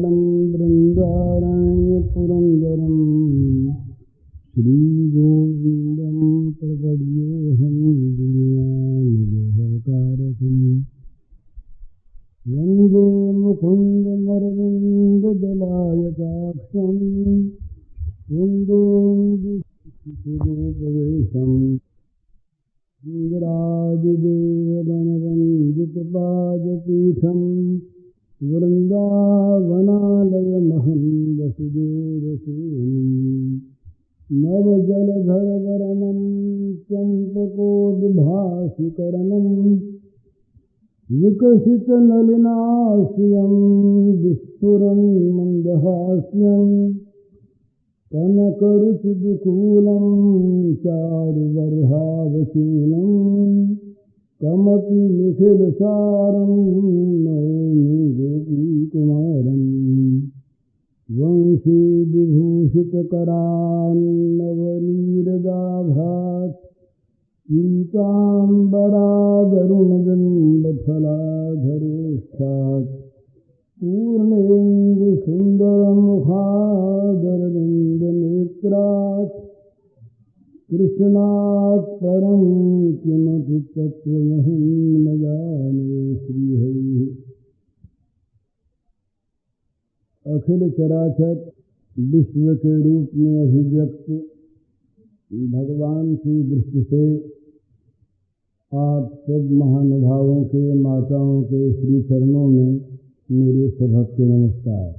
मंगलम वृंदारण्य पुरंदरम श्रीगोविंदम प्रपद्येऽहं दिव्यानुग्रहकारकम् वन्दे मुकुन्दमरविन्ददलायताक्षम् इन्दोरुपवेशम् इन्द्रादिदेवगणवन्दितपादपीठम् वृन्दावनालयमहं वसुदेवसेनम् नवजलधरवरणं चम्पकोद्भासिकरणं विकसितनलिनास्यं विस्फुरन् मन्दहास्यं कनकरुचिदुकूलं चारुबर्हावशूलं कमपि निखिलसारं नौमि गोपीकुमारम् वंशी विभूषितकरान्नवनीरदाभात् पीताम्बरादरुणबिम्बफलाधरोष्ठात् पूर्णेन्दुसुन्दरमुखादरविन्दनेत्रात् कृष्णात् परं किमपि तत्त्वमहं न जाने। श्रीहरिः अखिल चराचर विश्व के रूप में अभिव्यक्त भगवान की दृष्टि से आप सब महानुभावों के माताओं के श्री चरणों में मेरे सभक्ति नमस्कार।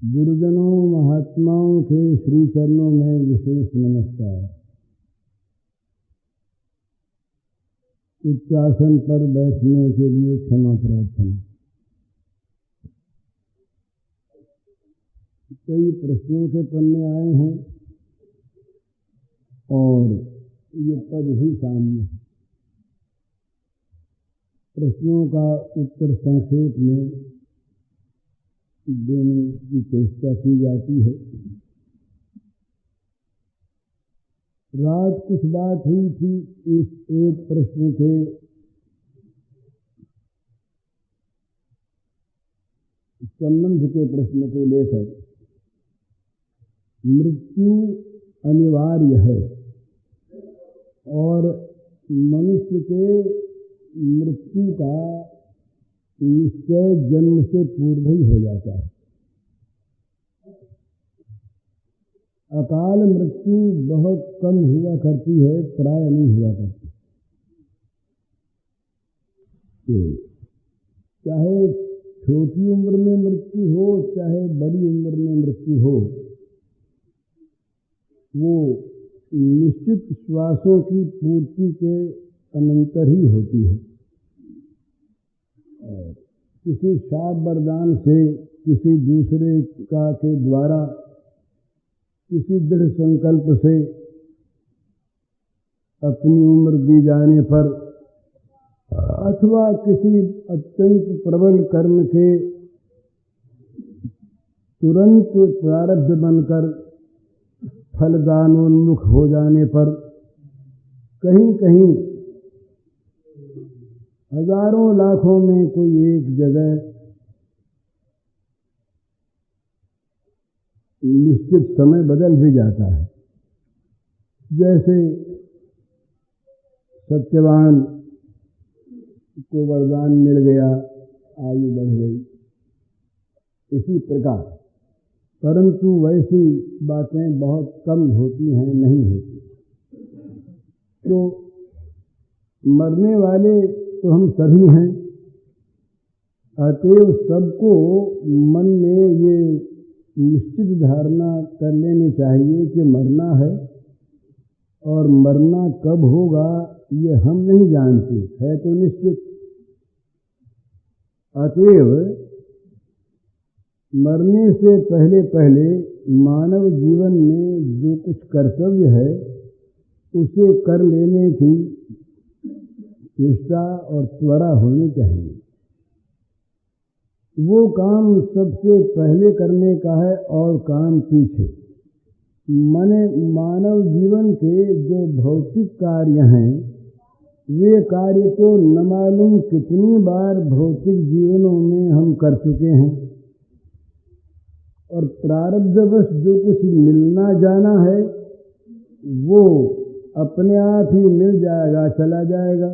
गुरुजनों महात्माओं के श्री चरणों में विशेष नमस्कार। उच्चासन पर बैठने के लिए क्षमा प्रार्थना। कई प्रश्नों के पन्ने आए हैं और ये पद ही सामने। प्रश्नों का उत्तर संक्षेप में देने की चेष्टा की जाती है। रात कुछ बात हुई थी इस एक प्रश्न के संबंध के प्रश्न को लेकर। मृत्यु अनिवार्य है और मनुष्य के मृत्यु का निश्चय जन्म से पूर्व ही हो जाता है। अकाल मृत्यु बहुत कम हुआ करती है, प्राय नहीं हुआ करती। चाहे छोटी उम्र में मृत्यु हो चाहे बड़ी उम्र में मृत्यु हो, वो निश्चित श्वासों की पूर्ति के अनंतर ही होती है। और किसी शाप वरदान से, किसी दूसरे का के द्वारा, किसी दृढ़ संकल्प से अपनी उम्र दी जाने पर अथवा किसी अत्यंत प्रबल कर्म के तुरंत प्रारब्ध बनकर फलदानोन्मुख हो जाने पर कहीं कहीं हजारों लाखों में कोई एक जगह निश्चित समय बदल भी जाता है। जैसे सत्यवान को वरदान मिल गया, आयु बढ़ गई, इसी प्रकार। परंतु वैसी बातें बहुत कम होती हैं, नहीं होती। तो मरने वाले तो हम सभी हैं, अतएव सबको मन में ये निश्चित धारणा कर लेनी चाहिए कि मरना है और मरना कब होगा ये हम नहीं जानते, है तो निश्चित। अतएव मरने से पहले पहले मानव जीवन में जो कुछ कर्तव्य है उसे कर लेने की चेष्टा और त्वरा होनी चाहिए। वो काम सबसे पहले करने का है और काम पीछे। मानव जीवन के जो भौतिक कार्य हैं वे कार्य तो न मालूम कितनी बार भौतिक जीवनों में हम हम कर चुके हैं, और प्रारब्धवश जो कुछ मिलना जाना है वो अपने आप ही मिल जाएगा, चला जाएगा।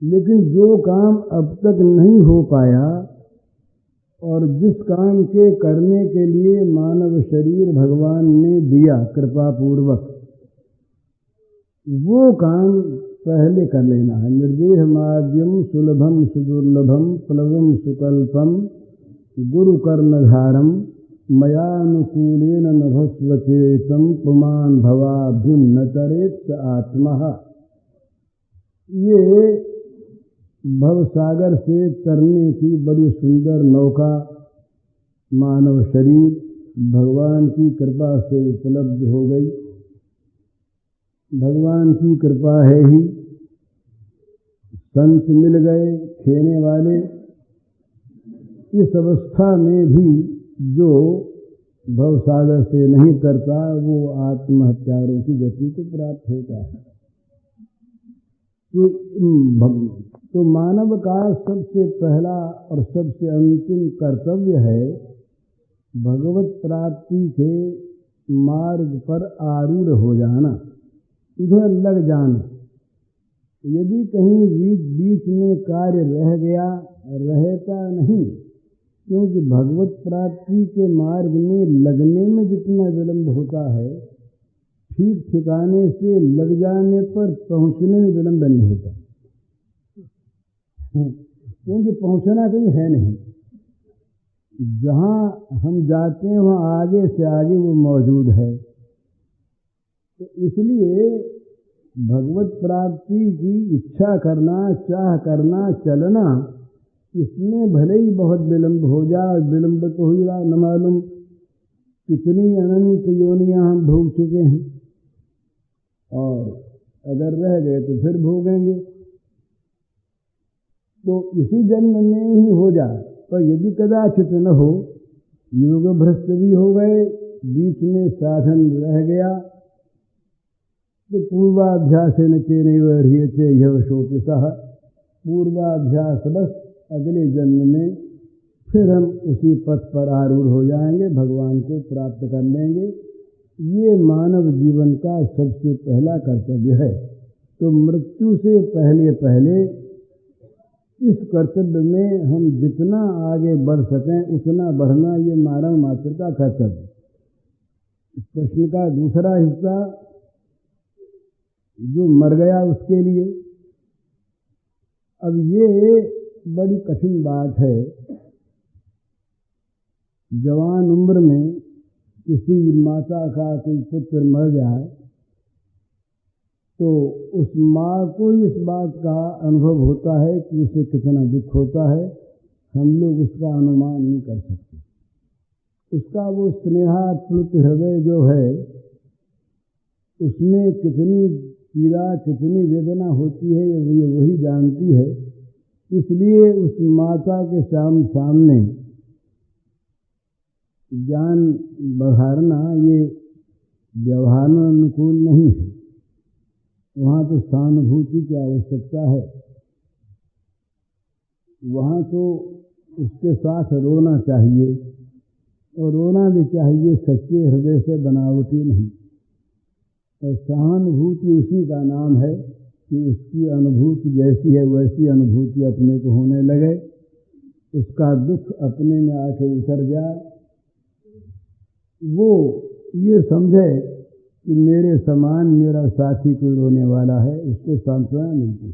लेकिन जो काम अब तक नहीं हो पाया और जिस काम के करने के लिए मानव शरीर भगवान ने दिया कृपा पूर्वक, वो काम पहले कर लेना है। निर्देह माद्यम सुलभम सुदुर्लभम प्लवम सुकल्पम गुरु कर्णधारम मयानुकूलेन नभस्वचेतम पुमान भवाभ्युम न तरेत आत्मा। ये भवसागर से तरने की बड़ी सुंदर नौका मानव शरीर भगवान की कृपा से उपलब्ध हो गई। भगवान की कृपा है ही संत मिल गए खेने वाले। इस अवस्था में भी जो भवसागर से नहीं करता वो आत्महत्यारों की गति को प्राप्त होता है। तो मानव का सबसे पहला और सबसे अंतिम कर्तव्य है भगवत प्राप्ति के मार्ग पर आरूढ़ हो जाना, उधर लग जाना। यदि कहीं बीच में कार्य रह गया, रहता नहीं, क्योंकि भगवत प्राप्ति के मार्ग में लगने में जितना विलंब होता है, ठीक ठिकाने से लग जाने पर पहुंचने में विलंब नहीं होता, क्योंकि पहुंचना कहीं है नहीं। जहां हम जाते हैं वहां आगे से आगे वो मौजूद है। तो इसलिए भगवत प्राप्ति की इच्छा करना, चाह करना, चलना, इसमें भले ही बहुत विलंब हो जाए, विलंब तो ही रहा, न मालूम कितनी अनंत योनियां हम भोग चुके हैं, और अगर रह गए तो फिर भोगेंगे। तो इसी जन्म में ही हो जाए, पर यदि कदाचित न हो, योग भ्रष्ट भी हो गए, बीच में साधन रह गया, तो पूर्वाभ्यास न चेनैव ह्रियते ह्यवशोपितः, पूर्वाभ्यास बस अगले जन्म में फिर हम उसी पथ पर आरूढ़ हो जाएंगे, भगवान को प्राप्त कर लेंगे। ये मानव जीवन का सबसे पहला कर्तव्य है। तो मृत्यु से पहले पहले इस कर्तव्य में हम जितना आगे बढ़ सकें उतना बढ़ना, ये मानव मात्र का कर्तव्य। इस प्रश्न का दूसरा हिस्सा, जो मर गया उसके लिए, अब ये बड़ी कठिन बात है। जवान उम्र में किसी माता का कोई पुत्र मर जाए तो उस माँ को इस बात का अनुभव होता है कि उसे कितना दुख होता है, हम लोग उसका अनुमान नहीं कर सकते। उसका वो स्नेहात्मक हृदय जो है, उसमें कितनी पीड़ा, कितनी वेदना होती है, ये वही जानती है। इसलिए उस माता के सामने ज्ञान बढ़ाना ये व्यवहारानुकूल नहीं है। वहाँ तो सहानुभूति की आवश्यकता है। वहाँ तो उसके साथ रोना चाहिए, और रोना भी चाहिए सच्चे हृदय से, बनावटी नहीं। और सहानुभूति उसी का नाम है कि उसकी अनुभूति जैसी है वैसी अनुभूति अपने को होने लगे, उसका दुख अपने में आके उतर जाए, वो ये समझे कि मेरे समान मेरा साथी कोई रोने वाला है, उसको सांत्वना मिलती है।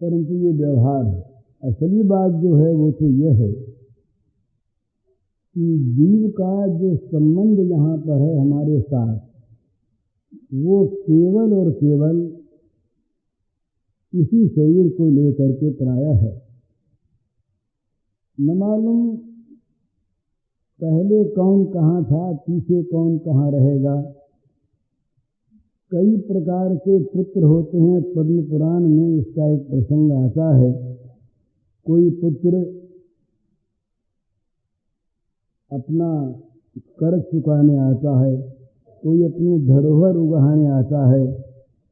परंतु ये व्यवहार है। असली बात जो है वो तो यह है कि जीव का जो संबंध यहाँ पर है हमारे साथ, वो केवल और केवल इसी शरीर को लेकर के प्राय है। न मालूम पहले कौन कहाँ था, पीछे कौन कहाँ रहेगा। कई प्रकार के पुत्र होते हैं। पद्म पुराण में इसका एक प्रसंग आता है। कोई पुत्र अपना कर्ज चुकाने आता है, कोई अपनी धरोहर उगाहने आता है,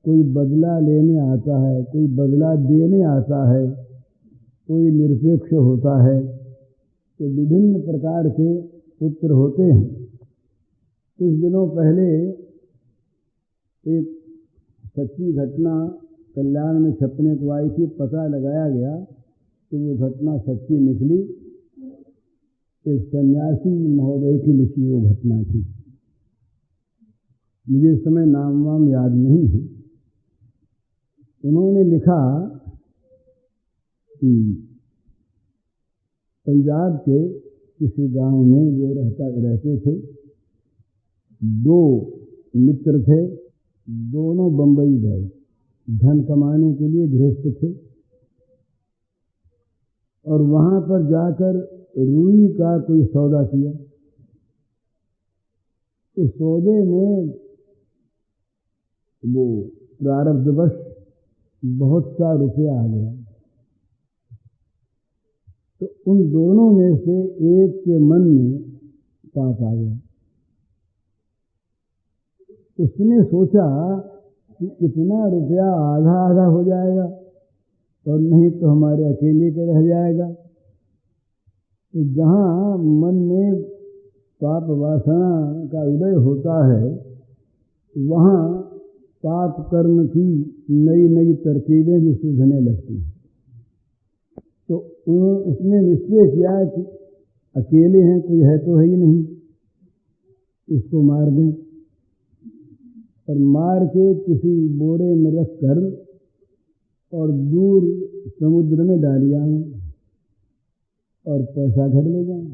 कोई बदला लेने आता है, कोई बदला देने आता है। कोई निरपेक्ष होता है, तो विभिन्न प्रकार के पुत्र होते हैं। कुछ दिनों पहले एक सच्ची घटना कल्याण में छपने को आई थी, पता लगाया गया कि वो घटना सच्ची निकली। एक सन्यासी महोदय की लिखी वो घटना थी। मुझे इस समय नाम वाम याद नहीं है। उन्होंने लिखा कि पंजाब के किसी गांव में वो रहते थे। दो मित्र थे, दोनों बंबई गए धन कमाने के लिए, गृहस्थ थे। और वहां पर जाकर रुई का कोई सौदा किया। उस सौदे में वो प्रारब्धवश बहुत सा रुपया आ गया। तो उन दोनों में से एक के मन में पाप आ गया। उसने सोचा कि इतना रुपया आधा आधा हो जाएगा और नहीं तो हमारे अकेले के रह जाएगा। तो जहाँ मन में पाप वासना का उदय होता है, वहाँ पाप कर्म की नई नई तरकीबें भी सूझने लगती हैं। तो उसने निश्चय किया कि अकेले हैं, कोई है तो है ही नहीं, इसको मार दें। और मार के किसी बोरे में रख कर और दूर समुद्र में डाल आए और पैसा घर ले जाए।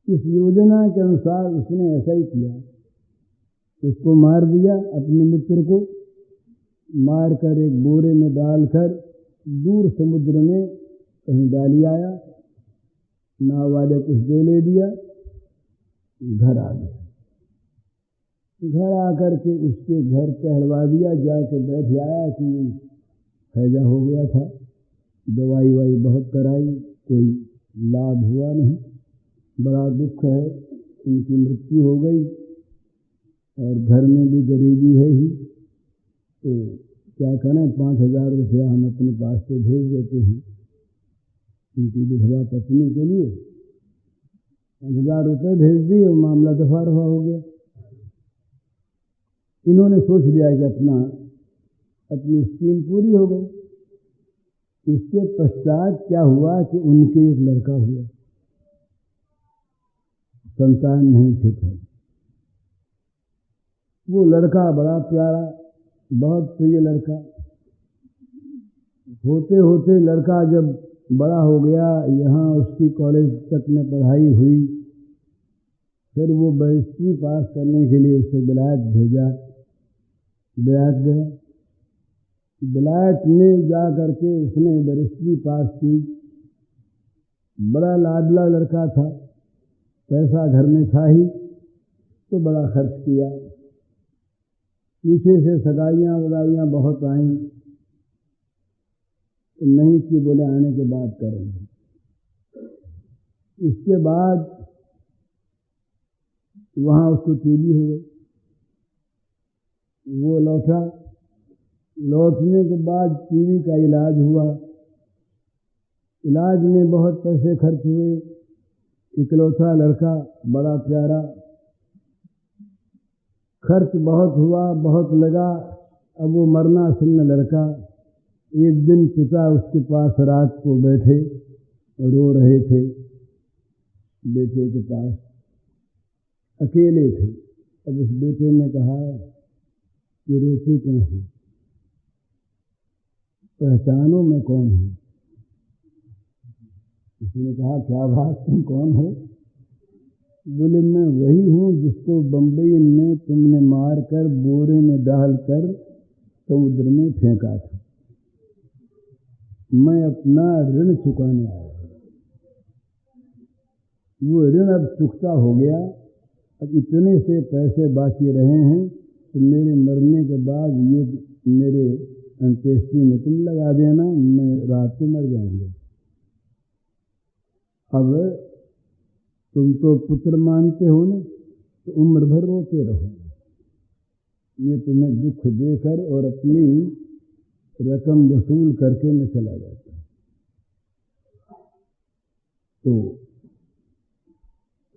इस योजना के अनुसार उसने ऐसा ही किया। उसको मार दिया, अपने मित्र को मार कर एक बोरे में डालकर दूर समुद्र में कहीं डाली आया। नाव वाले कुछ दे ले दिया, घर आ गया। घर आकर के उसके घर कहलवा दिया, जाके बैठ आया कि हैजा हो गया था, दवाई वाई बहुत कराई, कोई लाभ हुआ नहीं, बड़ा दुख है, उनकी मृत्यु हो गई और घर में भी गरीबी है ही, तो क्या करें, 5,000 रुपया हम अपने पास से भेज देते हैं उनकी विधवा पत्नी के लिए। 5,000 रुपये भेज दिए और मामला दफा रफा हो गया। इन्होंने सोच लिया कि अपनी स्कीम पूरी हो गई। इसके पश्चात क्या हुआ कि उनके एक लड़का हुआ, संतान नहीं थी फिर। वो लड़का बड़ा प्यारा, बहुत प्रिय लड़का। होते होते लड़का जब बड़ा हो गया, यहाँ उसकी कॉलेज तक में पढ़ाई हुई, फिर वो बैरिस्ट्री पास करने के लिए उसे विलायत भेजा। विलायत गया, विलायत में जा करके उसने बैरिस्ट्री पास की। बड़ा लाडला लड़का था, पैसा घर में था ही, तो बड़ा खर्च किया। पीछे से सगाइयाँ वगाइयाँ बहुत आईं, नहीं कि बोले आने के बाद करेंगे। इसके बाद वहाँ उसको टीबी हो गई। वो लौटा, लौटने के बाद टीबी का इलाज हुआ। इलाज में बहुत पैसे खर्च हुए। इकलौता लड़का, बड़ा प्यारा, खर्च बहुत हुआ, बहुत लगा। अब वो मरना सुन्न लड़का। एक दिन पिता उसके पास रात को बैठे, रो रहे थे, बेटे के पास अकेले थे। अब उस बेटे ने कहा कि रोते क्यों हो, पहचानो मैं कौन हूँ। उसने कहा क्या बात, तुम कौन हो? बोले मैं वही हूँ जिसको बंबई में तुमने मार कर बोरे में डालकर समुद्र में फेंका था। मैं अपना ऋण चुकाने आया। वो ऋण अब चुकता हो गया। अब इतने से पैसे बाकी रहे हैं तो मेरे मरने के बाद ये मेरे अंत्येष्टि में तुम लगा देना, मैं रात को मर जाऊंगा। अब तुम तो पुत्र मानते हो ना, तो उम्र भर रोते रहो। ये तुम्हें दुख देकर और अपनी रकम वसूल करके न चला जाता। तो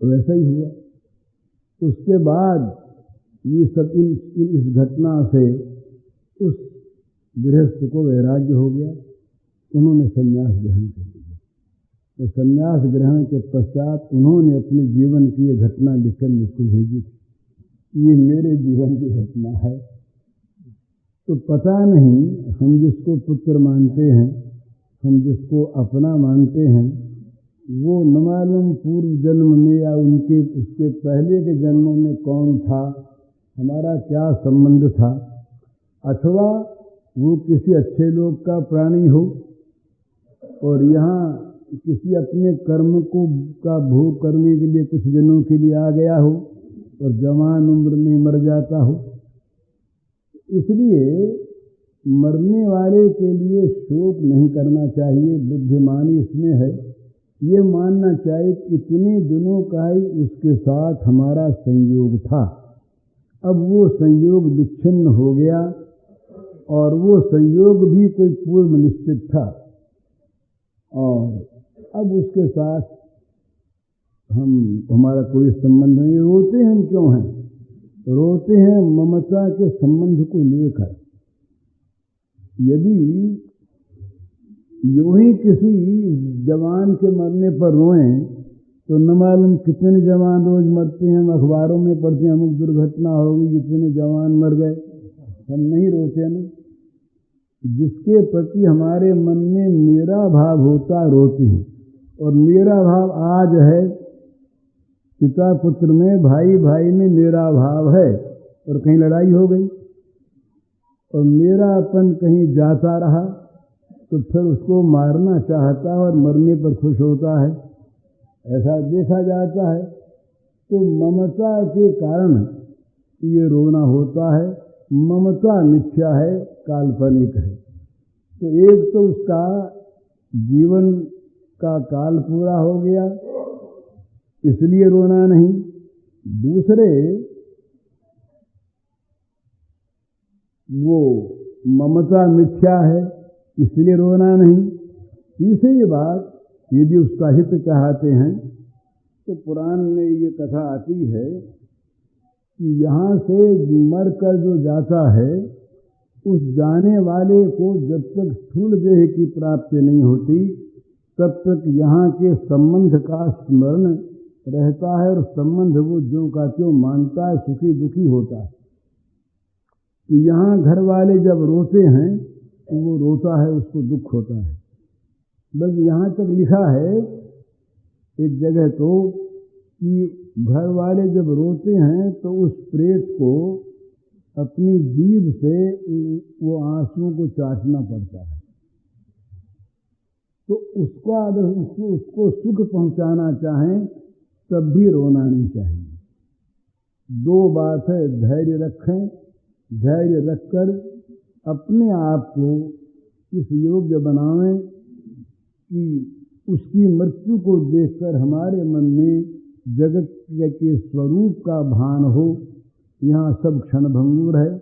वैसा ही हुआ। उसके बाद ये सब इस घटना से उस गृहस्थ को वैराग्य हो गया। उन्होंने संन्यास ग्रहण कर लिया। तो संन्यास ग्रहण के पश्चात उन्होंने अपने जीवन की ये घटना लिखकर मुझको भेजी। ये मेरे जीवन की घटना है। तो पता नहीं, हम जिसको पुत्र मानते हैं, हम जिसको अपना मानते हैं, वो न मालूम पूर्व जन्म में या उसके पहले के जन्मों में कौन था, हमारा क्या संबंध था, अथवा वो किसी अच्छे लोग का प्राणी हो और यहाँ किसी अपने कर्म का भोग करने के लिए कुछ दिनों के लिए आ गया हो और जवान उम्र में मर जाता हो। इसलिए मरने वाले के लिए शोक नहीं करना चाहिए। बुद्धिमानी इसमें है, ये मानना चाहिए कि इतने दिनों का ही उसके साथ हमारा संयोग था, अब वो संयोग विच्छिन्न हो गया और वो संयोग भी कोई पूर्व निश्चित था और अब उसके साथ हमारा कोई संबंध नहीं। रोते हम क्यों हैं? रोते हैं ममता के संबंध को लेकर। यदि यूं ही किसी जवान के मरने पर रोएं तो न मालूम कितने जवान रोज मरते हैं, हम अखबारों में पढ़ते हैं अमुक दुर्घटना हो गई, इतने जवान मर गए। हम नहीं रोते ना। जिसके प्रति हमारे मन में मेरा भाव होता रोते हैं। और मेरा भाव आज है, पिता पुत्र में, भाई भाई में मेरा भाव है और कहीं लड़ाई हो गई और मेरा अपन कहीं जाता रहा तो फिर उसको मारना चाहता है और मरने पर खुश होता है, ऐसा देखा जाता है। तो ममता के कारण ये रोना होता है। ममता मिथ्या है, काल्पनिक है। तो एक तो उसका जीवन का काल पूरा हो गया, इसलिए रोना नहीं। दूसरे, वो ममता मिथ्या है, इसलिए रोना नहीं। तीसरी बात, यदि उसका हित चाहते हैं तो पुराण में ये कथा आती है कि यहाँ से मर कर जो जाता है, उस जाने वाले को जब तक स्थूल देह की प्राप्ति नहीं होती तब तक यहाँ के संबंध का स्मरण रहता है और संबंध वो ज्यों का त्यों मानता है, सुखी दुखी होता है। तो यहाँ घर वाले जब रोते हैं तो वो रोता है, उसको दुख होता है। बल्कि यहाँ तक लिखा है एक जगह तो कि घर वाले जब रोते हैं तो उस प्रेत को अपनी जीभ से वो आंसुओं को चाटना पड़ता है। तो उसका अगर उसको सुख पहुंचाना चाहें तब भी रोना नहीं चाहिए। दो बात है, धैर्य रखें, धैर्य रखकर अपने आप को इस योग्य बनावें कि उसकी मृत्यु को देखकर हमारे मन में जगत के स्वरूप का भान हो। यहाँ सब क्षणभंगुर है,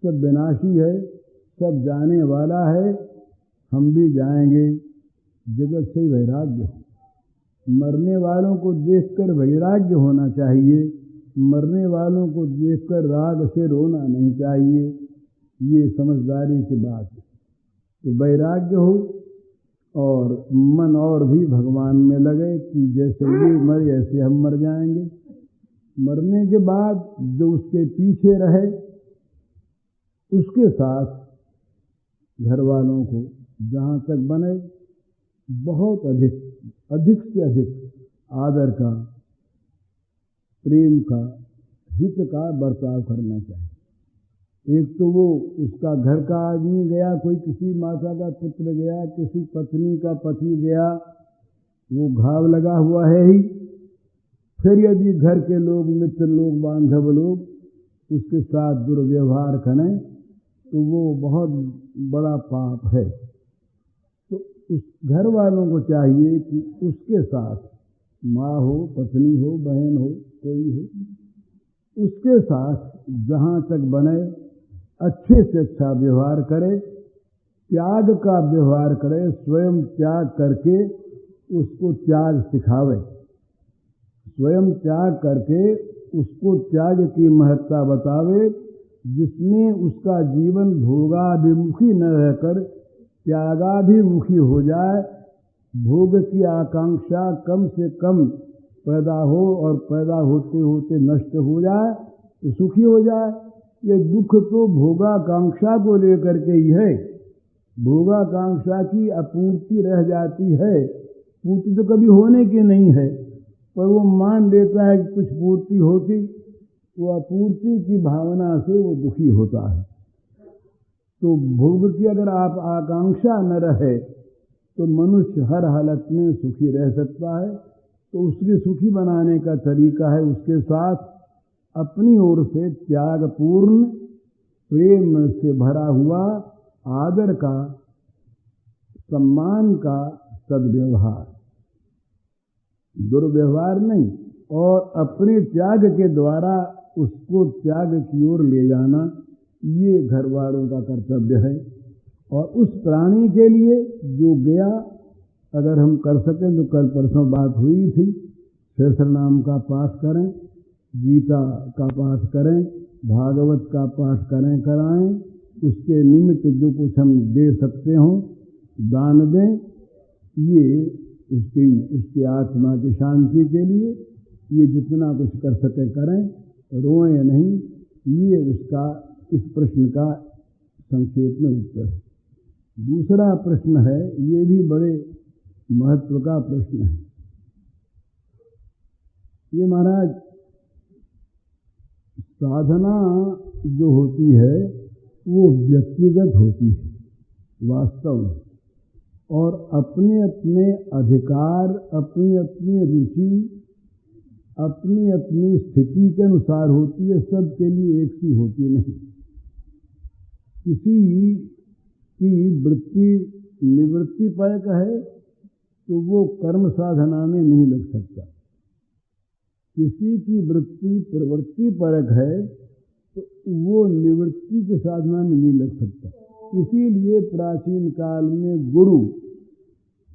सब विनाशी है, सब जाने वाला है, हम भी जाएंगे। जगत से वैराग्य हो। मरने वालों को देखकर वैराग्य होना चाहिए, मरने वालों को देखकर राग से रोना नहीं चाहिए। ये समझदारी की बात है। तो वैराग्य हो और मन और भी भगवान में लगे कि जैसे ये मरे ऐसे हम मर जाएंगे। मरने के बाद जो उसके पीछे रहे उसके साथ घर वालों को जहाँ तक बने बहुत अधिक से अधिक आदर का, प्रेम का, हित का बर्ताव करना चाहिए। एक तो वो उसका घर का आदमी गया, कोई किसी माता का पुत्र गया, किसी पत्नी का पति गया, वो घाव लगा हुआ है ही। फिर यदि घर के लोग, मित्र लोग, बांधव लोग उसके साथ दुर्व्यवहार करें तो वो बहुत बड़ा पाप है। तो उस घर वालों को चाहिए कि उसके साथ माँ हो, पत्नी हो, बहन हो, कोई हो, उसके साथ जहाँ तक बने अच्छे से अच्छा व्यवहार करे, त्याग का व्यवहार करे, स्वयं त्याग करके उसको त्याग सिखावे, स्वयं त्याग करके उसको त्याग की महत्ता बतावे, जिसमें उसका जीवन भोगाभिमुखी न रहकर त्यागाभिमुखी हो जाए, भोग की आकांक्षा कम से कम पैदा हो और पैदा होते होते नष्ट हो जाए तो सुखी हो जाए। ये दुख तो भोगाकांक्षा को लेकर के ही है, भोगाकांक्षा की अपूर्ति रह जाती है, पूर्ति तो कभी होने की नहीं है, पर वो मान लेता है कि कुछ पूर्ति होती, वो अपूर्ति की भावना से वो दुखी होता है। तो भोग की अगर आप आकांक्षा न रहे तो मनुष्य हर हालत में सुखी रह सकता है। तो उसके सुखी बनाने का तरीका है उसके साथ अपनी ओर से त्यागपूर्ण प्रेम से भरा हुआ आदर का, सम्मान का सद्व्यवहार, दुर्व्यवहार नहीं, और अपने त्याग के द्वारा उसको त्याग की ओर ले जाना, ये घर वालों का कर्तव्य है। और उस प्राणी के लिए जो गया, अगर हम कर सकें तो कल परसों बात हुई थी, सहस्रनाम का पाठ करें, गीता का पाठ करें, भागवत का पाठ करें कराएं, उसके निमित्त जो कुछ हम दे सकते हों दान दें, ये उसकी आत्मा की शांति के लिए ये जितना कुछ कर सके करें, रोएं नहीं। ये उसका इस प्रश्न का संक्षेप में उत्तर है। दूसरा प्रश्न है, ये भी बड़े महत्व का प्रश्न है। ये महाराज, साधना जो होती है वो व्यक्तिगत होती है वास्तव में, और अपने अपने अधिकार, अपनी अपनी रुचि, अपनी अपनी स्थिति के अनुसार होती है, सबके लिए एक सी होती नहीं। किसी की वृत्ति निवृत्ति परक है तो वो कर्म साधना में नहीं लग सकता, किसी की वृत्ति प्रवृत्ति परक है तो वो निवृत्ति की साधना में नहीं लग सकता। इसीलिए प्राचीन काल में गुरु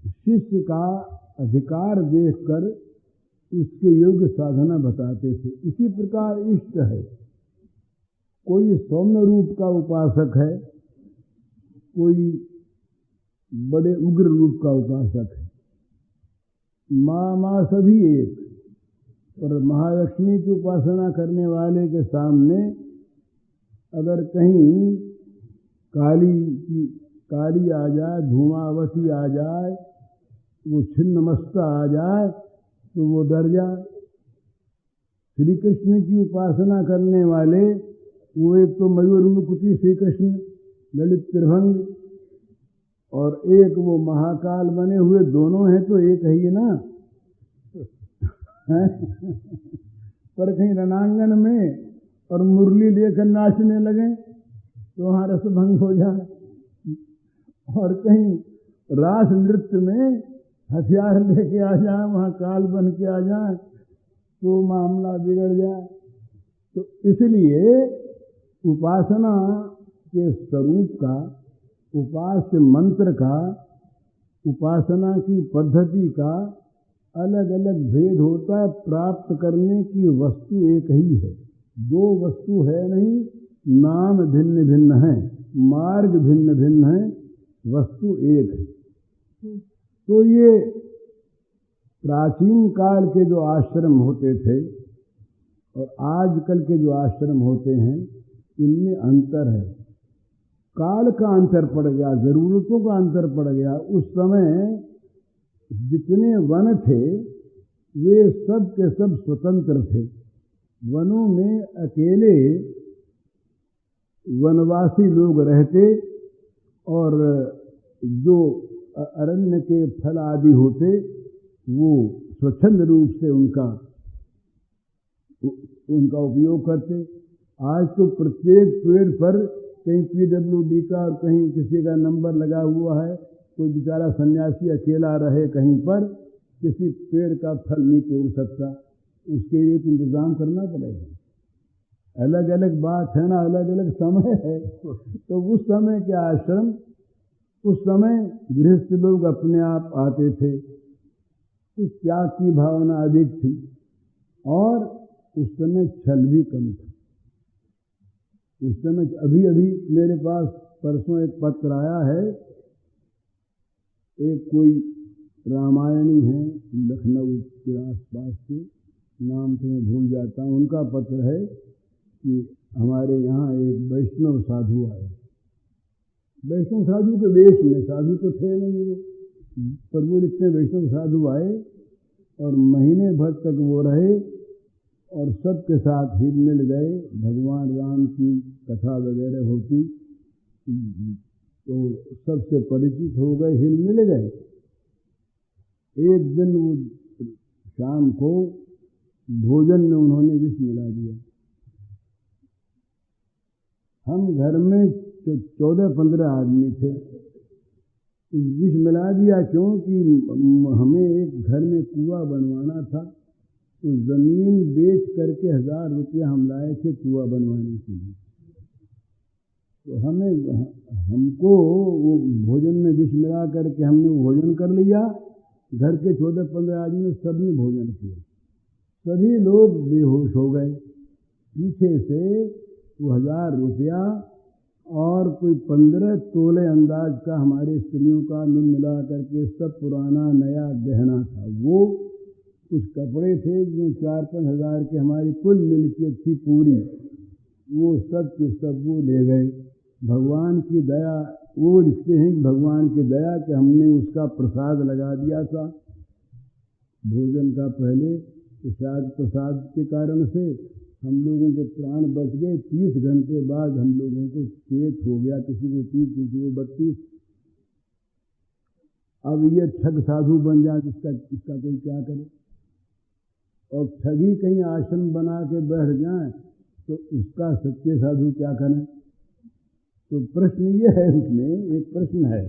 शिष्य का अधिकार देखकर उसके योग्य साधना बताते थे। इसी प्रकार इष्ट है, कोई सौम्य रूप का उपासक है, कोई बड़े उग्र रूप का उपासक है, माँ सभी एक। और महालक्ष्मी की उपासना करने वाले के सामने अगर कहीं काली आ जाए, धूमावती आ जाए, वो छिन्नमस्ता आ जाए तो वो डर जाए। श्री कृष्ण की उपासना करने वाले, वो एक तो मयूर मुकुटी श्री कृष्ण ललित त्रिभंग, और एक वो महाकाल बने हुए, दोनों हैं तो एक है ही ना। पर कहीं रणांगन में और मुरली लेकर नाचने लगे तो वहाँ रसभंग हो जाए, और कहीं रास नृत्य में हथियार लेके आ जाए, वहाँ काल बन के आ जाए तो मामला बिगड़ जाए। तो इसलिए उपासना के स्वरूप का, उपास्य मंत्र का, उपासना की पद्धति का अलग अलग भेद होता है। प्राप्त करने की वस्तु एक ही है, दो वस्तु है नहीं, नाम भिन्न भिन्न है, मार्ग भिन्न भिन्न है, वस्तु एक है। तो ये प्राचीन काल के जो आश्रम होते थे और आजकल के जो आश्रम होते हैं, इनमें अंतर है। काल का अंतर पड़ गया, जरूरतों का अंतर पड़ गया। उस समय जितने वन थे वे सब के सब स्वतंत्र थे। वनों में अकेले वनवासी लोग रहते, और जो अरण्य के फल आदि होते वो स्वच्छंद रूप से उनका उपयोग करते। आज तो प्रत्येक पेड़ पर कहीं PWD का और कहीं किसी का नंबर लगा हुआ है, कोई बेचारा सन्यासी अकेला रहे कहीं पर, किसी पेड़ का फल नहीं तोड़ सकता, उसके लिए इंतजाम करना पड़ेगा। अलग अलग बात है ना, अलग अलग समय है। तो उस समय के आश्रम, उस समय गृहस्थ लोग अपने आप आते थे, तो त्याग की भावना अधिक थी और उस समय छल भी कम था। उस समय अभी अभी मेरे पास परसों एक पत्र आया है, एक कोई रामायणी है लखनऊ के आसपास के, नाम तो मैं भूल जाता हूँ, उनका पत्र है कि हमारे यहाँ एक वैष्णव साधु आए। वैष्णव साधु के वेश में, साधु तो थे नहीं वो, पर वो इतने वैष्णव साधु आए और महीने भर तक वो रहे और सबके साथ हिल मिल गए। भगवान राम की कथा वगैरह होती तो सबसे परिचित हो गए, हिल मिल गए। एक दिन वो शाम को भोजन में उन्होंने विष मिला दिया। हम घर में 14-15 आदमी थे, विष मिला दिया क्योंकि हमें एक घर में कुआं बनवाना था, तो जमीन बेच करके 1000 रुपया हम लाए थे कुआं बनवाने के लिए। तो हमको वो भोजन में विष मिला करके हमने भोजन कर लिया। घर के 14-15 आदमी ने सबने भोजन किया, सभी लोग बेहोश हो गए। पीछे से वो 1000 रुपया और कोई 15 तोले अंदाज का हमारे स्त्रियों का मिल मिला करके सब पुराना नया गहना था। वो कुछ कपड़े थे जो 4-5 हज़ार के हमारी कुल मिलकियत थी पूरी, वो सब के सब वो ले गए। भगवान की दया, वो लिखते हैं कि भगवान की दया कि हमने उसका प्रसाद लगा दिया था भोजन का पहले, प्रसाद के कारण से हम लोगों के प्राण बच गए। 30 घंटे बाद हम लोगों को पेट हो गया, किसी को 30, किसी को 32। अब ये ठग साधु बन जाए, इसका कोई क्या करे। और ठगी कहीं आश्रम बना के बैठ जाए तो उसका सच्चे साधु क्या करें। तो प्रश्न ये है, उसमें एक प्रश्न है,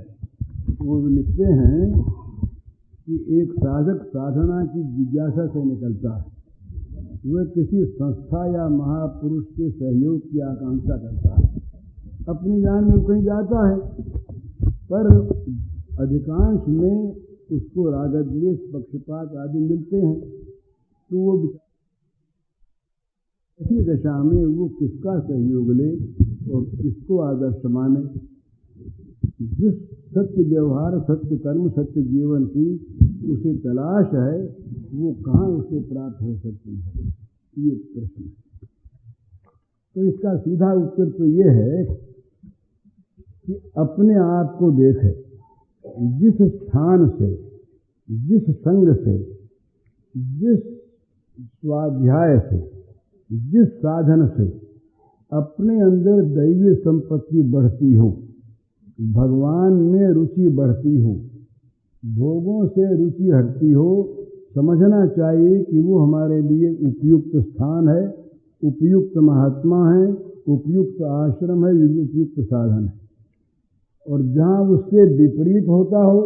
वो लिखते हैं कि एक साधक साधना की जिज्ञासा से निकलता है, वह किसी संस्था या महापुरुष के सहयोग की आकांक्षा करता है। अपनी जान में कहीं जाता है, पर अधिकांश में उसको रागद्वेष पक्षपात आदि मिलते हैं, तो वो इसी दशा में वो किसका सहयोग ले और किसको आदर्श माने। जिस सत्य व्यवहार, सत्य कर्म, सत्य जीवन की उसे तलाश है, वो कहाँ उसे प्राप्त हो सकती है, ये प्रश्न है। तो इसका सीधा उत्तर तो ये है कि अपने आप को देखे, जिस स्थान से, जिस संग से, जिस स्वाध्याय से, जिस साधन से अपने अंदर दैवी संपत्ति बढ़ती हो, भगवान में रुचि बढ़ती हो, भोगों से रुचि हटती हो, समझना चाहिए कि वो हमारे लिए उपयुक्त स्थान है, उपयुक्त महात्मा है, उपयुक्त आश्रम है, उपयुक्त साधन है। और जहाँ उससे विपरीत होता हो,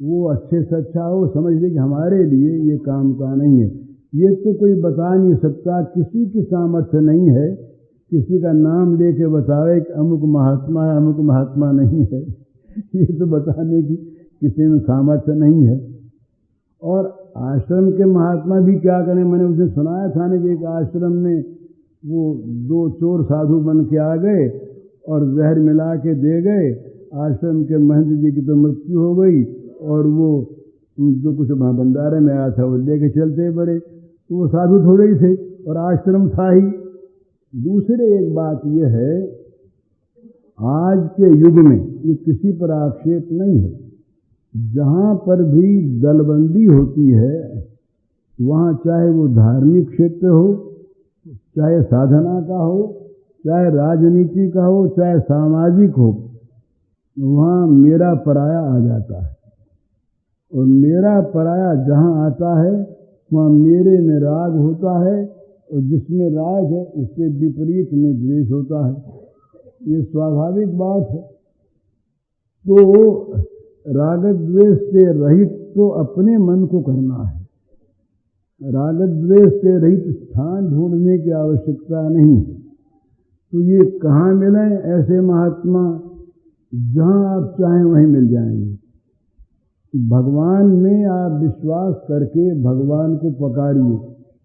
वो अच्छे से अच्छा हो, समझ ले कि हमारे लिए ये काम का नहीं है। ये तो कोई बता नहीं सकता, किसी की सामर्थ्य नहीं है किसी का नाम लेके बतावे कि अमुक महात्मा है, अमुक महात्मा नहीं है। ये तो बताने की किसी में सामर्थ्य नहीं है। और आश्रम के महात्मा भी क्या करें, मैंने उसे सुनाया था ना कि एक आश्रम में वो 2 चोर साधु बन के आ गए और जहर मिला के दे गए। आश्रम के महंत जी की तो मृत्यु हो गई और वो जो कुछ भंडारे में आया था वो लेके चलते पड़े। तो वो साधु थोड़े ही थे और आश्रम था ही। दूसरे एक बात यह है, आज के युग में ये किसी पर आक्षेप नहीं है, जहाँ पर भी दलबंदी होती है, वहाँ चाहे वो धार्मिक क्षेत्र हो, चाहे साधना का हो, चाहे राजनीति का हो, चाहे सामाजिक हो, वहाँ मेरा पराया आ जाता है। और मेरा पराया जहाँ आता है वहाँ मेरे में राग होता है, और जिसमें राग है उससे विपरीत में द्वेष होता है। ये स्वाभाविक बात है। तो राग द्वेष से रहित तो अपने मन को करना है, राग द्वेष से रहित स्थान ढूंढने की आवश्यकता नहीं है। तो ये कहाँ मिले ऐसे महात्मा, जहाँ आप चाहें वहीं मिल जाएंगे। भगवान में आप विश्वास करके भगवान को पकारिए।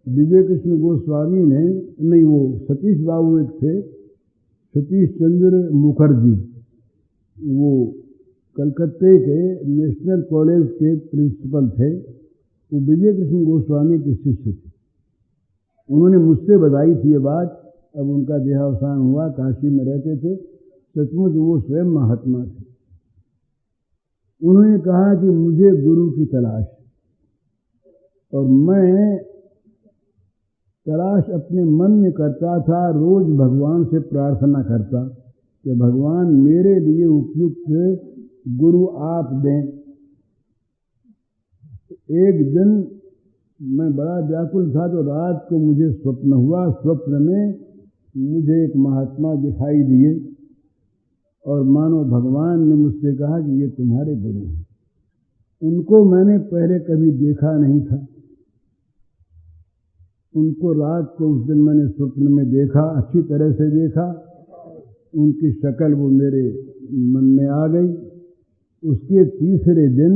विजय कृष्ण गोस्वामी ने, नहीं वो सतीश बाबू एक थे, सतीश चंद्र मुखर्जी, वो कलकत्ते के नेशनल कॉलेज के प्रिंसिपल थे। वो विजय कृष्ण गोस्वामी के शिष्य थे। उन्होंने मुझसे बताई थी ये बात। अब उनका देहावसान हुआ, काशी में रहते थे। सचमुच वो स्वयं महात्मा थे। उन्होंने कहा कि मुझे गुरु की तलाश, और मैं तलाश अपने मन में करता था। रोज भगवान से प्रार्थना करता कि भगवान मेरे लिए उपयुक्त गुरु आप दें। एक दिन मैं बड़ा व्याकुल था तो रात को मुझे स्वप्न हुआ। स्वप्न में मुझे एक महात्मा दिखाई दिए और मानो भगवान ने मुझसे कहा कि ये तुम्हारे गुरु हैं। उनको मैंने पहले कभी देखा नहीं था। उनको रात को उस दिन मैंने स्वप्न में देखा, अच्छी तरह से देखा। उनकी शक्ल वो मेरे मन में आ गई। उसके तीसरे दिन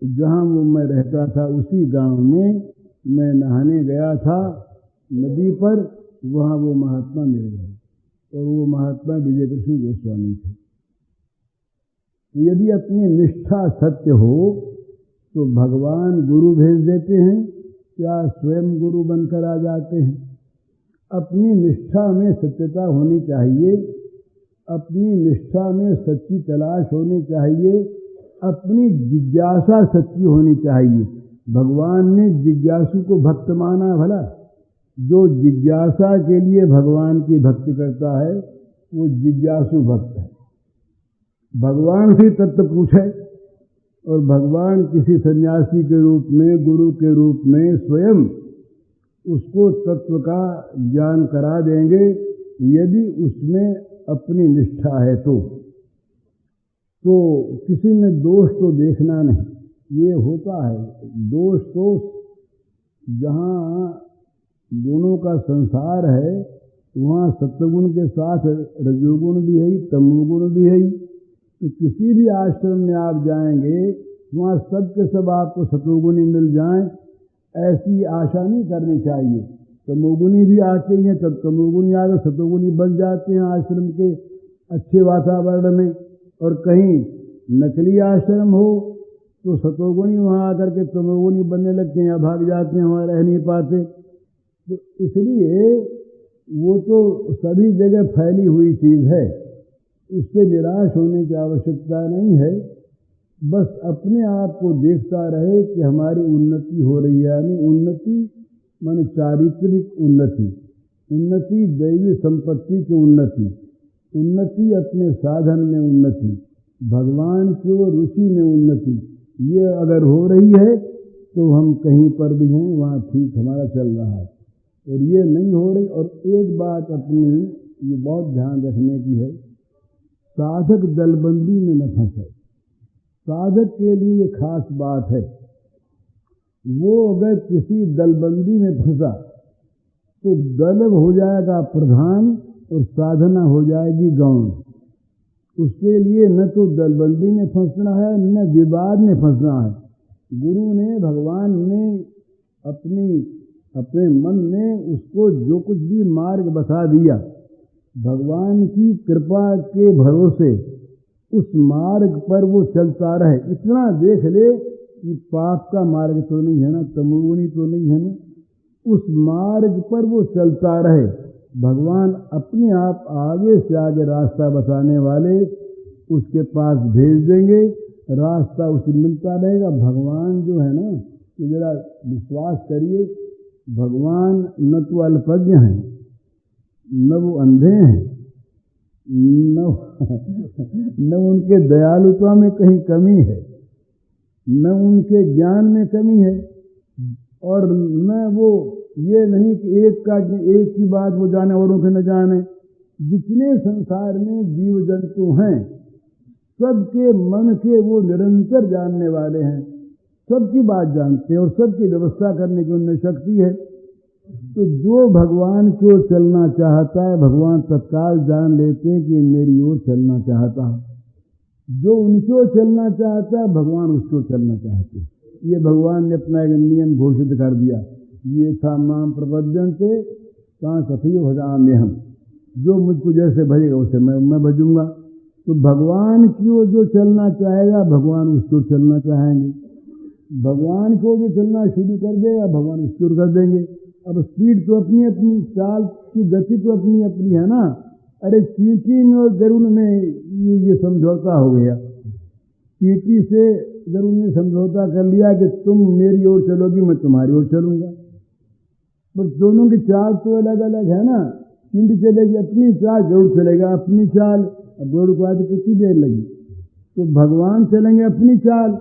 जहाँ वो मैं रहता था उसी गांव में मैं नहाने गया था नदी पर। वहाँ वो महात्मा मिल गए और वो महात्मा विजय कृष्ण गोस्वामी थे। तो यदि अपनी निष्ठा सत्य हो तो भगवान गुरु भेज देते हैं या स्वयं गुरु बनकर आ जाते हैं। अपनी निष्ठा में सत्यता होनी चाहिए, अपनी निष्ठा में सच्ची तलाश होनी चाहिए, अपनी जिज्ञासा सच्ची होनी चाहिए। भगवान ने जिज्ञासु को भक्त माना। भला जो जिज्ञासा के लिए भगवान की भक्ति करता है वो जिज्ञासु भक्त है। भगवान से तत्व पूछे और भगवान किसी सन्यासी के रूप में, गुरु के रूप में स्वयं उसको तत्व का ज्ञान करा देंगे यदि उसमें अपनी निष्ठा है तो किसी में दोष तो देखना नहीं। ये होता है दोष तो जहाँ गुणों का संसार है वहाँ सत्वगुण के साथ रजोगुण भी है, तमोगुण भी है। तो किसी भी आश्रम में आप जाएंगे वहाँ सब के सब आपको सतोगुणी मिल जाएं, ऐसी आशा नहीं करनी चाहिए। तमोगुणी भी आते हैं, तब तमोगुणी आगे सतोगुणी बन जाते हैं आश्रम के अच्छे वातावरण में। और कहीं नकली आश्रम हो तो सतोगुणी वहाँ आकर के तमोगुणी बनने लगते हैं या भाग जाते हैं, वहाँ रह नहीं पाते। तो इसलिए वो तो सभी जगह फैली हुई चीज़ है, उससे निराश होने की आवश्यकता नहीं है। बस अपने आप को देखता रहे कि हमारी उन्नति हो रही है। यानी उन्नति माने चारित्रिक उन्नति, उन्नति दैवी संपत्ति की उन्नति, उन्नति अपने साधन में उन्नति, भगवान की ओर रुचि में उन्नति। ये अगर हो रही है तो हम कहीं पर भी हैं वहाँ ठीक हमारा चल रहा है। और ये नहीं हो रही। और एक बात अपनी ये बहुत ध्यान रखने की है, साधक दलबंदी में न फंसे। साधक के लिए ये खास बात है, वो अगर किसी दलबंदी में फंसा तो दल हो जाएगा प्रधान और साधना हो जाएगी गौण। उसके लिए न तो दलबंदी में फंसना है न विवाद में फंसना है। गुरु ने, भगवान ने अपने मन में उसको जो कुछ भी मार्ग बता दिया, भगवान की कृपा के भरोसे उस मार्ग पर वो चलता रहे। इतना देख ले कि पाप का मार्ग तो नहीं है ना, तमोगुणी तो नहीं है ना, उस मार्ग पर वो चलता रहे। भगवान अपने आप आगे से आगे रास्ता बताने वाले उसके पास भेज देंगे, रास्ता उसे मिलता रहेगा। भगवान जो है ना, कि जरा विश्वास करिए, भगवान न तो अल्पज्ञ हैं, न वो अंधे हैं, न उनके दयालुता में कहीं कमी है, न उनके ज्ञान में कमी है, और न वो ये नहीं कि एक की बात वो जाने औरों के न जाने। जितने संसार में जीव जंतु हैं सबके मन के वो निरंतर जानने वाले हैं, सबकी बात जानते हैं और सबकी व्यवस्था करने की उनमें शक्ति है। तो जो भगवान की ओर चलना चाहता है, भगवान तत्काल जान लेते हैं कि मेरी ओर चलना चाहता है। जो उनको चलना चाहता है भगवान उसको चलना चाहते हैं। ये भगवान ने अपना एक नियम घोषित कर दिया, ये था माम प्रपद्यन्ते तां तथैव भजाम्यहम्, जो मुझको जैसे भजेगा उसे मैं भजूंगा। तो भगवान की जो चलना चाहेगा भगवान उसको चलना चाहेंगे, भगवान को जो चलना शुरू कर देगा भगवान उसको कर देंगे। अब स्पीड तो अपनी अपनी, चाल की गति तो अपनी अपनी है ना। अरे चींटी में और गरुड़ में ये समझौता हो गया, चींटी से गरुड़ ने समझौता कर लिया कि तुम मेरी ओर चलोगी मैं तुम्हारी ओर चलूंगा, पर दोनों की चाल तो अलग अलग है ना। चींटी चलेगी अपनी चाल, गरुड़ चलेगा अपनी चाल। अब गरुड़ को आज कितनी देर लगी, तो भगवान चलेंगे अपनी चाल,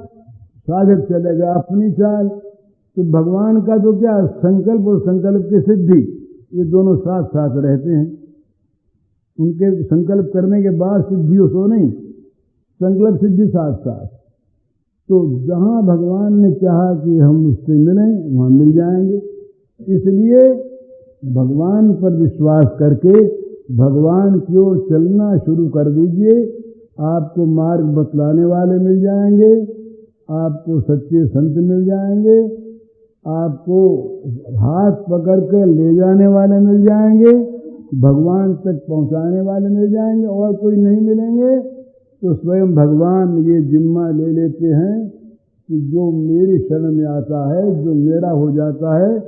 साधक चलेगा अपनी चाल। तो भगवान का तो क्या संकल्प और संकल्प की सिद्धि ये दोनों साथ साथ रहते हैं। उनके संकल्प करने के बाद सिद्धि हो सो नहीं, संकल्प सिद्धि साथ साथ। तो जहां भगवान ने चाहा कि हम उससे मिलें वहां मिल जाएंगे। इसलिए भगवान पर विश्वास करके भगवान की ओर चलना शुरू कर दीजिए, आपको मार्ग बतलाने वाले मिल जाएंगे, आपको सच्चे संत मिल जाएंगे, आपको हाथ पकड़ कर ले जाने वाले मिल जाएंगे, भगवान तक पहुंचाने वाले मिल जाएंगे। और कोई नहीं मिलेंगे तो स्वयं भगवान ये जिम्मा ले लेते हैं कि जो मेरी शरण में आता है, जो मेरा हो जाता है,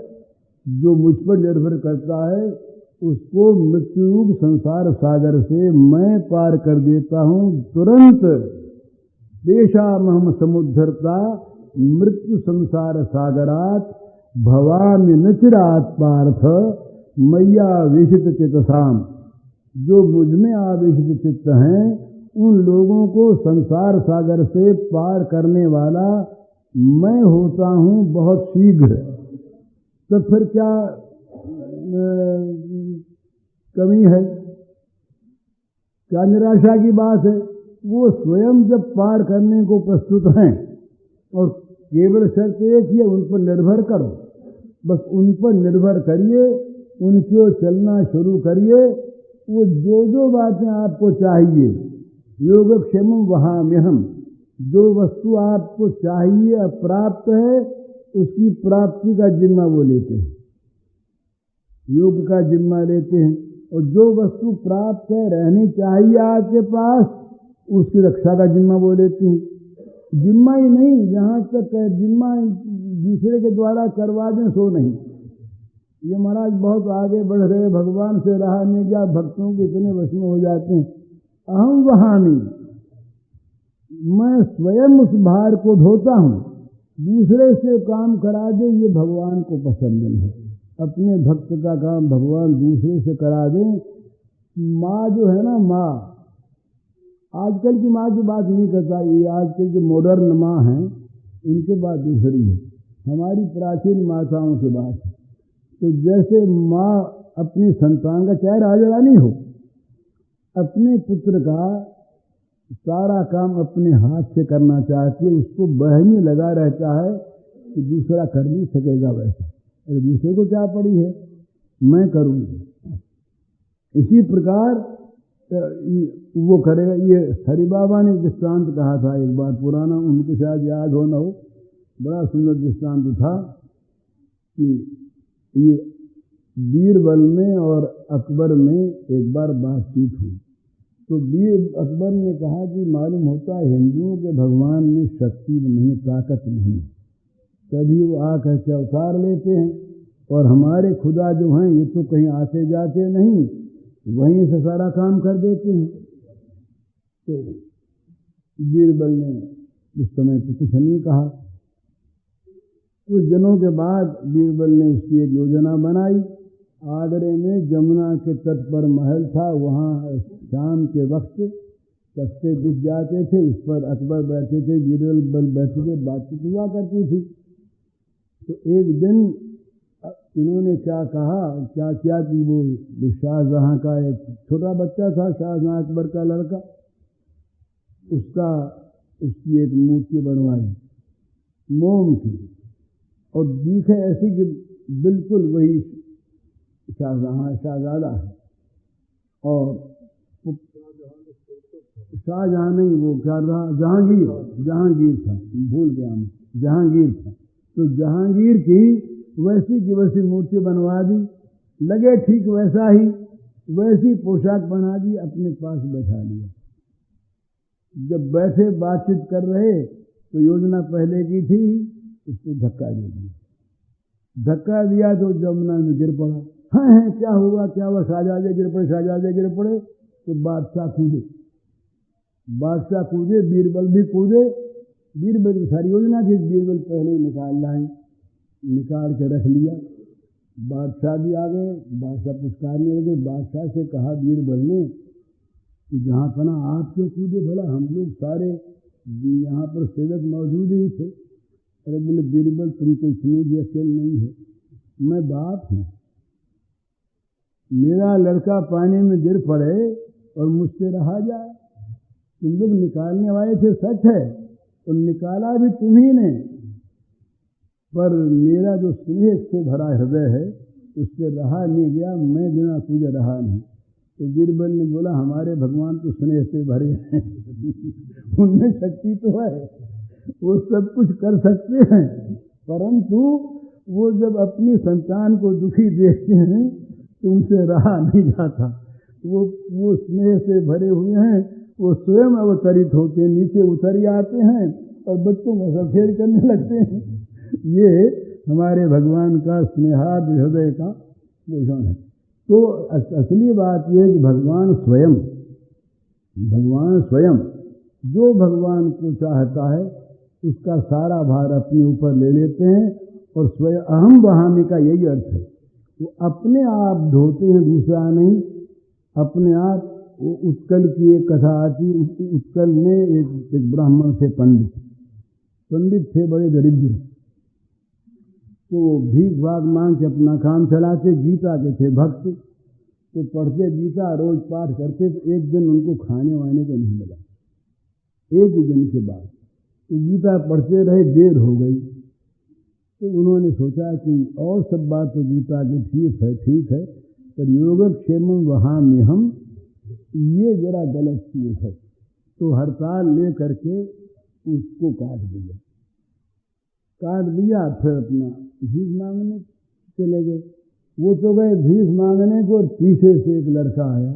जो मुझ पर निर्भर करता है, उसको मृत्युरूप संसार सागर से मैं पार कर देता हूं तुरंत। देशामहम समुद्धरता मृत्यु संसार सागरात भवामि न चिरात् पार्थ मैया विशित चित्तसाम। जो मुझ में आवेशित चित्त हैं उन लोगों को संसार सागर से पार करने वाला मैं होता हूं बहुत शीघ्र। तो फिर क्या कमी है, क्या निराशा की बात है? वो स्वयं जब पार करने को प्रस्तुत हैं और केवल शर्त एक ही है, उन पर निर्भर करो, बस उन पर निर्भर करिए, उनकी ओर चलना शुरू करिए। वो जो बातें आपको चाहिए, योगक्षेमं वहाम्यहम्, जो वस्तु आपको चाहिए अप्राप्त है उसकी प्राप्ति का जिम्मा वो लेते हैं, योग का जिम्मा लेते हैं। और जो वस्तु प्राप्त है रहनी चाहिए आपके पास उसकी रक्षा का जिम्मा वो लेते हैं। जिम्मा ही नहीं, यहाँ तक जिम्मा दूसरे के द्वारा करवा दें सो नहीं। ये महाराज बहुत आगे बढ़ रहे, भगवान से रहा नहीं गया, भक्तों के इतने वश में हो जाते हैं। अहम वहामी, मैं स्वयं उस भार को ढोता हूं, दूसरे से काम करा दे ये भगवान को पसंद नहीं है। अपने भक्त का काम भगवान दूसरे से करा दे। माँ जो है ना, माँ, आजकल की माँ की बात नहीं करता, ये आजकल के मॉडर्न माँ हैं इनके बात दूसरी है, हमारी प्राचीन माताओं की बात है। तो जैसे माँ अपनी संतान का, चाहे राजा रानी हो, अपने पुत्र का सारा काम अपने हाथ से करना चाहती है, उसको बहने लगा रहता है कि दूसरा कर नहीं सकेगा वैसा। अरे दूसरे को क्या पड़ी है, मैं करूंगी। इसी प्रकार वो करेगा। ये हरि बाबा ने दृष्टांत कहा था एक बार पुराना, उनको शायद याद हो न हो, बड़ा सुंदर दृष्टांत था कि ये बीरबल में और अकबर में एक बार बातचीत हुई। तो अकबर ने कहा कि मालूम होता है हिंदुओं के भगवान में शक्ति नहीं, ताकत नहीं, कभी वो आकर के अवतार लेते हैं, और हमारे खुदा जो हैं ये तो कहीं आते जाते नहीं, वहीं से सारा काम कर देते हैं। तो बीरबल ने उस समय तो कुछ नहीं कहा। कुछ दिनों के बाद बीरबल ने उसकी एक योजना बनाई। आगरे में जमुना के तट पर महल था, वहाँ शाम के वक्त तख्ते दिख जाते थे, उस पर अकबर बैठे थे, बीरबल बैठे थे, बातचीत हुआ करती थी। तो एक दिन इन्होंने क्या कहा, क्या किया कि वो शाहजहां का एक छोटा बच्चा था, शाहजहां अकबर का लड़का, उसकी एक मूर्ति बनवाई मोम की, और दिखे ऐसी कि बिल्कुल वही शहजादा है। और शाहजहां नहीं, वो क्या रहा, जहांगीर था, भूल गया मैं, जहांगीर था। तो जहांगीर की वैसी मूर्ति बनवा दी, लगे ठीक वैसा ही, वैसी पोशाक बना दी, अपने पास बैठा लिया। जब बैठे बातचीत कर रहे तो योजना पहले की थी, उसको धक्का दे दिया। धक्का दिया तो जमुना में गिर पड़ा। हाँ क्या हुआ, शहजादे गिर पड़े। तो बादशाह कूदे, बीरबल भी कूदे। बीरबल की सारी योजना थी, बीरबल पहले ही निकाल के रख लिया। बादशाह भी आ गए, बादशाह पुचकारने लगे। बादशाह से कहा बीरबल ने कि जहाँ पना आप क्यों कूदे, भला हम लोग सारे यहाँ पर सेवक मौजूद ही थे। अरे बोले बीरबल तुमको इतनी भी अकेल नहीं है, मैं बाप हूँ, मेरा लड़का पानी में गिर पड़े और मुझसे रहा जाए। तुम लोग निकालने वाले थे, सच है, और निकाला भी तुम्ही ने, पर मेरा जो स्नेह से भरा हृदय है उससे रहा नहीं गया, मैं बिना तुझे रहा नहीं। तो बीरबल ने बोला हमारे भगवान तो स्नेह से भरे हैं, उनमें शक्ति तो है, वो सब कुछ कर सकते हैं, परंतु वो जब अपनी संतान को दुखी देखते हैं तो उनसे रहा नहीं जाता। वो स्नेह से भरे हुए हैं, वो स्वयं अवतरित होते हैं, नीचे उतर आते हैं और बच्चों में सफेद करने लगते हैं। ये हमारे भगवान का स्नेहार्द हृदय का भूषण है। तो असली बात यह है कि भगवान स्वयं जो भगवान को चाहता है उसका सारा भार अपने ऊपर ले लेते हैं, और स्वयं अहम बहाने का यही अर्थ है। वो अपने आप धोते हैं, दूसरा नहीं, अपने आप। वो उत्कल की एक कथा आती, उत्कल में एक ब्राह्मण थे, पंडित थे, बड़े दरिद्र। तो भीख भाग मांग के अपना काम चलाते, गीता के थे भक्त, तो पढ़ते गीता, रोज पाठ करते। तो एक दिन उनको खाने वाने को नहीं मिला, एक ही दिन के बाद। तो गीता पढ़ते रहे, देर हो गई, तो उन्होंने सोचा कि और सब बात तो गीता की ठीक है, पर योगक्षेमं वहाम्य हम, ये जरा गलत चीज है। तो हड़ताल ले करके उसको काट दिया, फिर अपना भीख मांगने चले गए। वो तो गए भीख मांगने को, और पीछे से एक लड़का आया।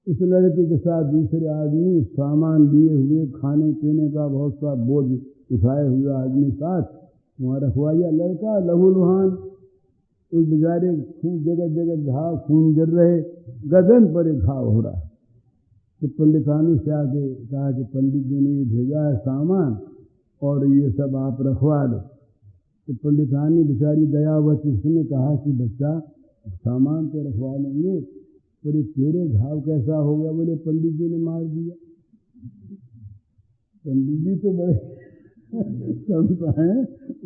उस लड़के के साथ दूसरे आदमी, सामान लिए हुए, खाने पीने का बहुत सा बोझ उठाए हुए आदमी साथ, वहाँ रखवाया। लड़का लहूलुहान, उस बेचारे जगह घाव, खून गिर रहे, गर्दन पर एक घाव हो रहा। तो पंडितानी से आके कहा कि पंडित जी ने भेजा है सामान और ये सब आप रखवा दो। तो पंडितानी बेचारी दयावती, उसने कहा कि बच्चा सामान तो रखवा लेंगे, पर ये तेरे घाव कैसा हो गया? बोले पंडित जी ने मार दिया। पंडित जी तो बड़े संत हैं,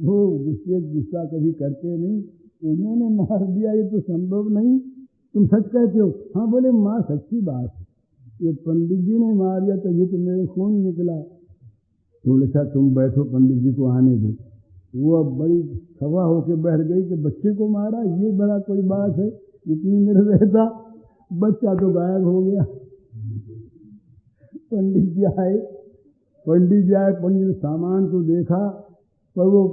वो गुस्सा कभी करते नहीं, उन्होंने मार दिया, ये तो संभव नहीं, तुम सच कहते हो? हाँ बोले माँ सच्ची बात है, ये पंडित जी ने मार दिया तभी तो मेरे खून निकला। तो लिखा तुम बैठो, पंडित जी को आने दो। वो अब बड़ी खफा होके बैठ गई कि बच्चे को मारा, ये बड़ा कोई बात है, इतनी निर्दयता। बच्चा तो गायब हो गया। पंडित जी आए, पंडित सामान को देखा, पर वो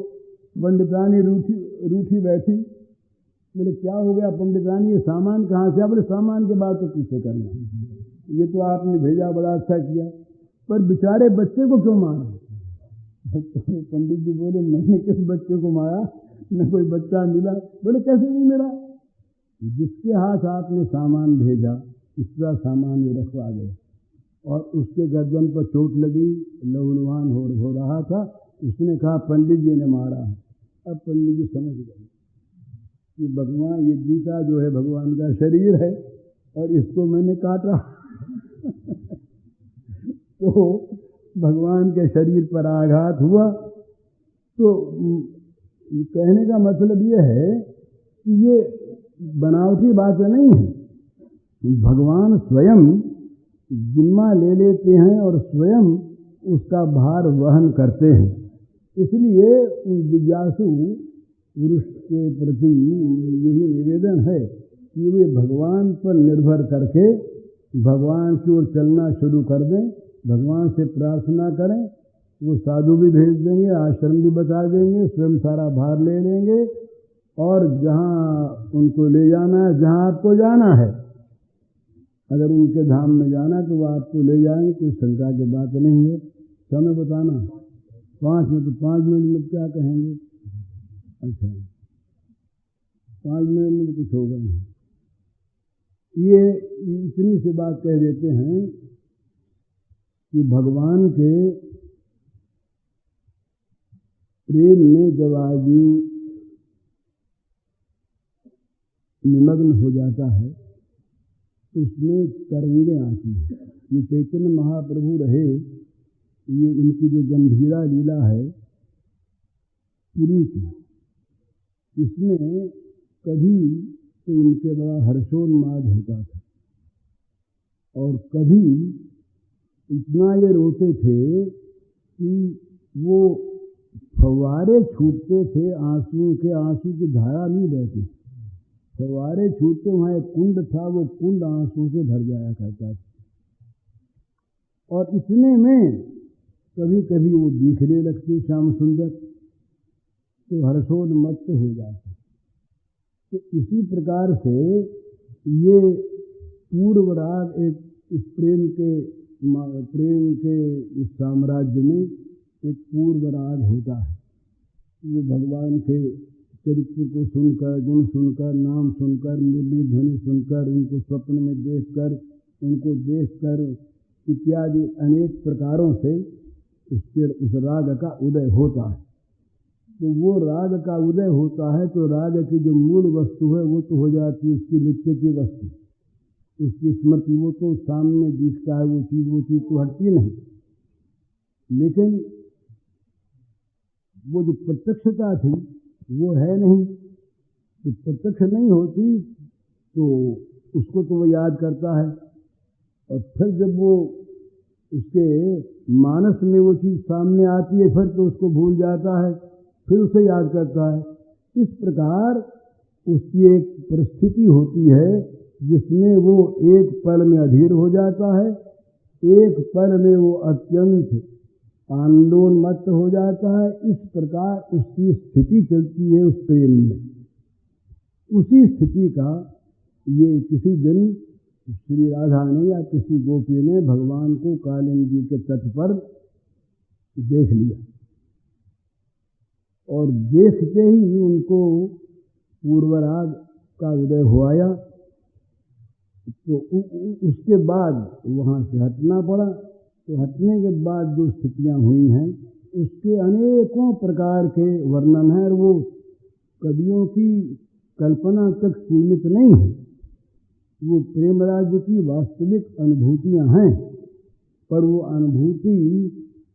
पंडितानी रूठी बैठी। बोले क्या हो गया पंडितानी, ये सामान कहाँ से? बोले सामान के बाद तो पीछे करना, ये तो आपने भेजा, बड़ा अच्छा किया, पर बेचारे बच्चे को क्यों मारा? पंडित जी बोले मैंने किस बच्चे को मारा, न कोई बच्चा मिला। बोले कैसे नहीं मिला? जिसके हाथ आपने सामान भेजा, इसका सामान वो रखवा गए, और उसके गर्दन पर चोट लगी, लहूलुहान हो रहा था। उसने कहा पंडित जी ने मारा। अब पंडित जी समझ गए कि भगवान, ये गीता जो है भगवान का शरीर है और इसको मैंने काटा। तो भगवान के शरीर पर आघात हुआ। तो कहने का मतलब ये है कि ये बनावटी बातें नहीं है, भगवान स्वयं जिम्मा ले लेते हैं और स्वयं उसका भार वहन करते हैं। इसलिए जिज्ञासु पुरुष के प्रति यही निवेदन है कि वे भगवान पर निर्भर करके भगवान की ओर चलना शुरू कर दें, भगवान से प्रार्थना करें, वो साधु भी भेज देंगे, आश्रम भी बता देंगे, स्वयं सारा भार ले लेंगे और जहाँ उनको ले जाना है, जहाँ आपको जाना है, अगर उनके धाम में जाना तो वो आपको ले जाएंगे, कोई शंका की बात नहीं है। समय बताना 5 मिनट, तो 5 मिनट में क्या कहेंगे? अच्छा 5 मिनट में कुछ होगा नहीं। ये इतनी सी बात कह देते हैं कि भगवान के प्रेम में जब आदमी निमग्न हो जाता है तो उसमें तरंगें आती हैं। ये चैतन्य महाप्रभु रहे, ये इनकी जो गंभीरा लीला है पूरी की, इसमें कभी तो इनके बड़ा हर्षोन्माद होता था और कभी इतना ये रोते थे कि वो फव्वारे छूटते थे, आंसू के, आंसू की धारा नहीं बहती, फव्वारे छूटते, वहाँ एक कुंड था, वो कुंड आंसू से भर जाया करता था। और इतने में कभी कभी वो दिखने लगते श्याम सुंदर, तो हर्षोन्मत्त हो जाते। तो इसी प्रकार से ये पूर्व राग एक इस प्रेम के इस साम्राज्य में एक पूर्व राग होता है। वो भगवान के चरित्र को सुनकर, गुण सुनकर, नाम सुनकर, मुरली ध्वनि सुनकर, उनको स्वप्न में देखकर, उनको देखकर इत्यादि अनेक प्रकारों से उस राग का उदय होता है। तो वो राग का उदय होता है तो राग की जो मूल वस्तु है वो तो हो जाती है उसकी नित्य की वस्तु, उसकी स्मृति, वो तो सामने दिखता है, वो चीज तो हटती नहीं। लेकिन वो जो प्रत्यक्षता थी वो है नहीं, तो प्रत्यक्ष नहीं होती तो उसको तो वो याद करता है, और फिर जब वो उसके मानस में वो चीज सामने आती है फिर तो उसको भूल जाता है, फिर उसे याद करता है। इस प्रकार उसकी एक परिस्थिति होती है जिसमें वो एक पल में अधीर हो जाता है, एक पल में वो अत्यंत आंदोलनमत्त हो जाता है। इस प्रकार उसकी स्थिति चलती है उस प्रेम में। उसी स्थिति का ये किसी दिन श्री राधा ने या किसी गोपी ने भगवान को कालिंदी के तट पर देख लिया, और देखते ही उनको पूर्वराग का उदय हो आया। तो उसके बाद वहाँ से हटना पड़ा। तो हटने के बाद जो स्थितियाँ हुई हैं उसके अनेकों प्रकार के वर्णन है, और वो कवियों की कल्पना तक सीमित नहीं है। वो प्रेम राज्य की वास्तविक अनुभूतियाँ हैं, पर वो अनुभूति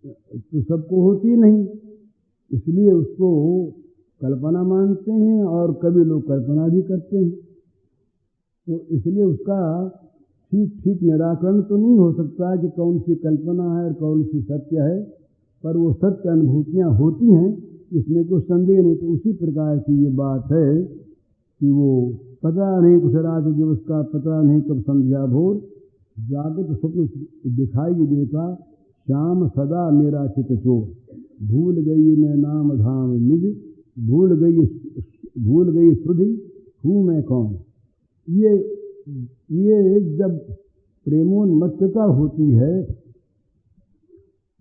तो सबको होती नहीं, इसलिए उसको कल्पना मानते हैं और कभी लोग कल्पना भी करते हैं। तो इसलिए उसका ठीक निराकरण तो नहीं हो सकता कि कौन सी कल्पना है और कौन सी सत्य है, पर वो सत्य अनुभूतियाँ होती हैं, इसमें कोई संदेह नहीं। तो उसी प्रकार की ये बात है कि वो पता नहीं कुछ रात जब उसका पता नहीं कब संध्या भोर जागृत स्वप्न दिखाई देता, श्याम सदा मेरा चित चोर, भूल गई मैं नाम धाम निज, भूल गई सुधि हूँ मैं कौन। ये जब प्रेमोन्मत्तता होती है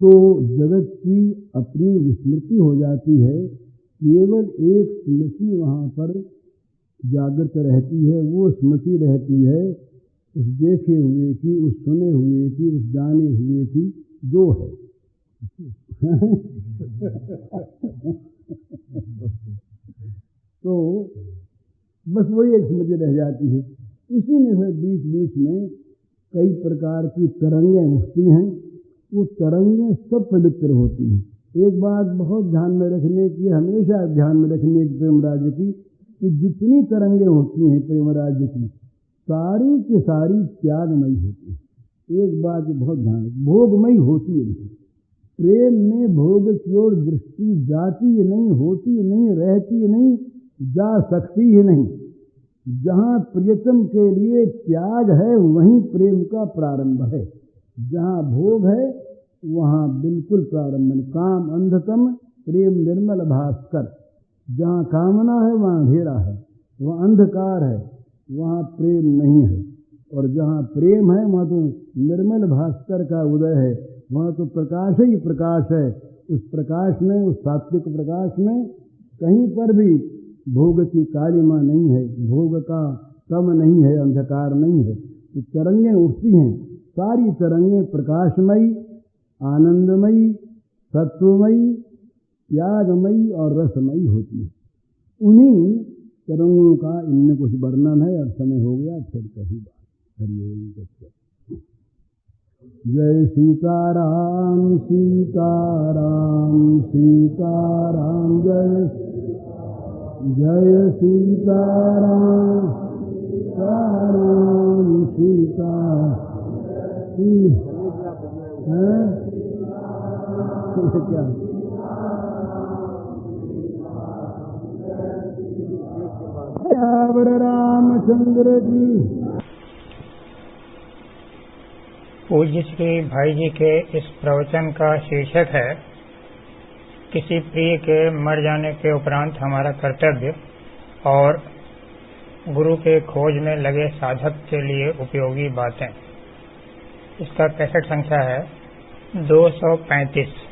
तो जगत की अपनी विस्मृति हो जाती है, केवल एक स्मृति वहाँ पर जागृत रहती है। वो स्मृति रहती है उस देखे हुए की, उस सुने हुए की, उस जाने हुए की जो है। तो बस वही एक स्मृति रह जाती है। उसी में से बीच बीच में कई प्रकार की तरंगें उठती हैं, वो तरंगें सब पवित्र होती हैं। एक बात बहुत ध्यान में रखने की, हमेशा ध्यान में रखने की प्रेम राज्य की, कि जितनी तरंगें होती हैं प्रेम राज्य की सारी की सारी त्यागमयी होती है। एक बात बहुत ध्यान, भोगमयी होती है। प्रेम में भोग की ओर दृष्टि जाती नहीं, होती नहीं, रहती नहीं, जा सकती ही नहीं। जहाँ प्रियतम के लिए त्याग है वहीं प्रेम का प्रारंभ है। जहाँ भोग है वहाँ बिल्कुल प्रारंभ नहीं। काम अंधतम प्रेम निर्मल भास्कर। जहाँ कामना है वहाँ अंधेरा है, वहाँ अंधकार है, वहाँ प्रेम नहीं है। और जहाँ प्रेम है वहाँ तो निर्मल भास्कर का उदय है, वहाँ तो प्रकाश ही प्रकाश है। उस प्रकाश में, उस सात्विक प्रकाश में कहीं पर भी भोग की कालिमा नहीं है, भोग का कम नहीं है, अंधकार नहीं है। तो तरंगें उठती हैं, सारी तरंगें प्रकाशमयी, आनंदमयी, सत्वमयी, त्यागमयी और रसमयी होती है। उन्हीं तरंगों का इनमें कुछ वर्णन है। अब समय हो गया, फिर कहीं बात। जय सीताराम सीताराम सीताराम, जय जय सीताराम सीताराम सीता क्या रामचंद्र जी। पूज्य श्री भाई जी के इस प्रवचन का शीर्षक है किसी प्रिय के मर जाने के उपरांत हमारा कर्तव्य और गुरु के खोज में लगे साधक के लिए उपयोगी बातें। इसका कैसेट संख्या है 235।